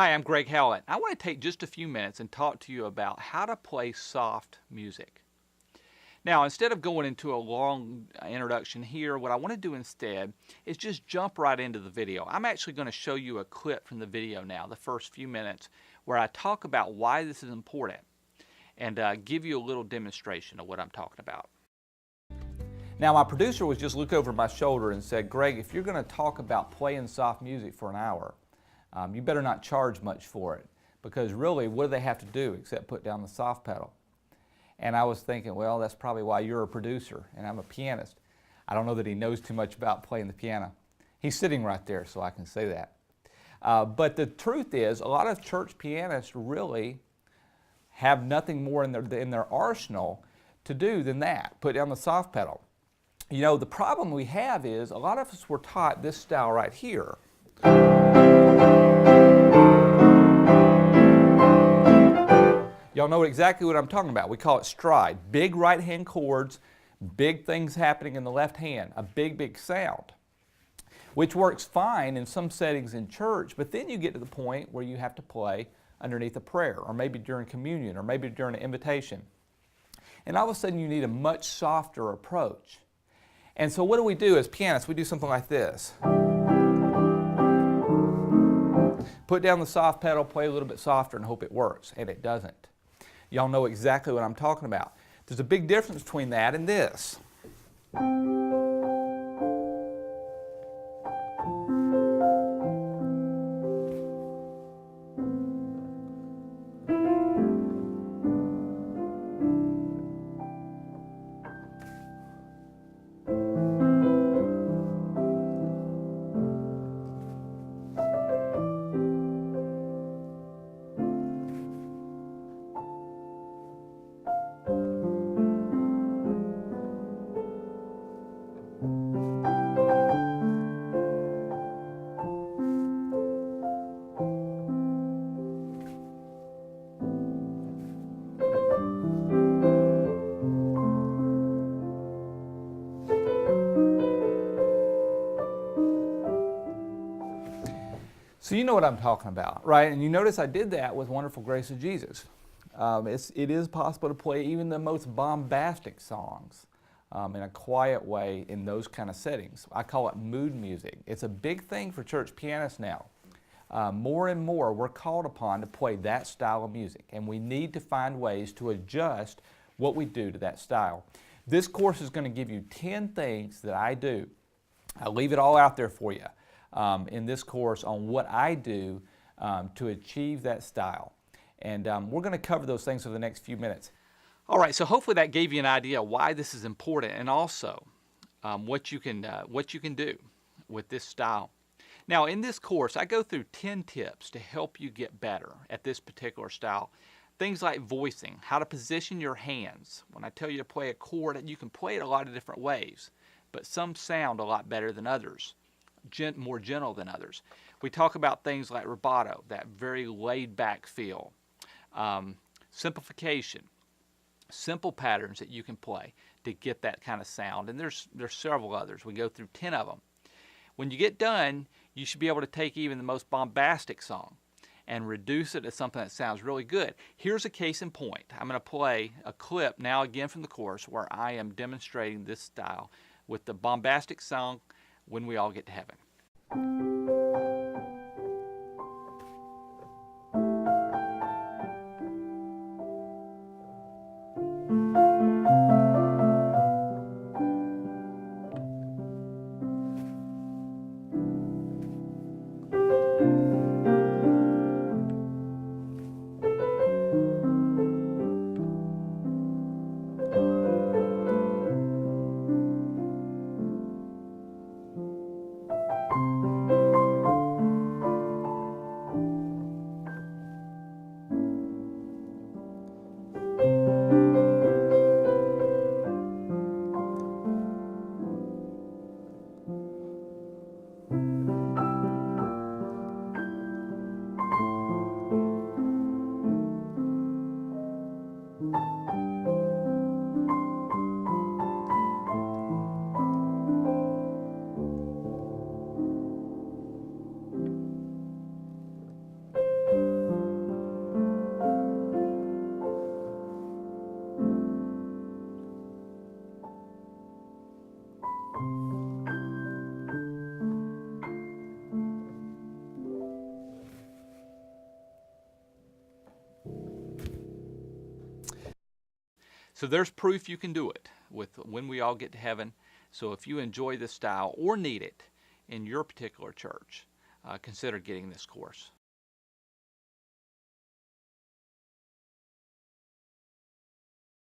Hi, I'm Greg Howlett. I want to take just a few minutes and talk to you about how to play soft music. Now, instead of going into a long introduction here, what I want to do instead is just jump right into the video. I'm actually going to show you a clip from the video now, the first few minutes, where I talk about why this is important and give you a little demonstration of what I'm talking about. Now, my producer was just looking over my shoulder and said, Greg, if you're going to talk about playing soft music for an hour, you better not charge much for it, because really, what do they have to do except put down the soft pedal? And I was thinking, well, that's probably why you're a producer and I'm a pianist. I don't know that he knows too much about playing the piano. He's sitting right there, so I can say that. But the truth is, a lot of church pianists really have nothing more in their arsenal to do than that, put down the soft pedal. You know, the problem we have is a lot of us were taught this style right here. Y'all know exactly what I'm talking about. We call it stride. Big right hand chords, big things happening in the left hand, a big, big sound, which works fine in some settings in church, but then you get to the point where you have to play underneath a prayer, or maybe during communion, or maybe during an invitation. And all of a sudden you need a much softer approach. And so what do as pianists? We do something like this. Put down the soft pedal, play a little bit softer, and hope it works, and it doesn't. Y'all know exactly what I'm talking about. There's a big difference between that and this. So you know what I'm talking about, right? And you notice I did that with Wonderful Grace of Jesus. It is possible to play even the most bombastic songs in a quiet way in those kind of settings. I call it mood music. It's a big thing for church pianists now. More and more we're called upon to play that style of music, and we need to find ways to adjust what we do to that style. This course is going to give you 10 things that I do. I'll leave it all out there for you. In this course on what I do to achieve that style. And we're going to cover those things over the next few minutes. All right, so hopefully that gave you an idea why this is important, and also what you can do with this style. Now, in this course, I go through 10 tips to help you get better at this particular style. Things like voicing, how to position your hands. When I tell you to play a chord, you can play it a lot of different ways, but some sound a lot better than others. More gentle than others. We talk about things like rubato, that very laid-back feel. Simplification, simple patterns that you can play to get that kind of sound. And there's several others. We go through 10 of them. When you get done, you should be able to take even the most bombastic song and reduce it to something that sounds really good. Here's a case in point. I'm going to play a clip now again from the course where I am demonstrating this style with the bombastic song, When We All Get to Heaven. So there's proof you can do it with when we all get to heaven. So if you enjoy this style or need it in your particular church, consider getting this course.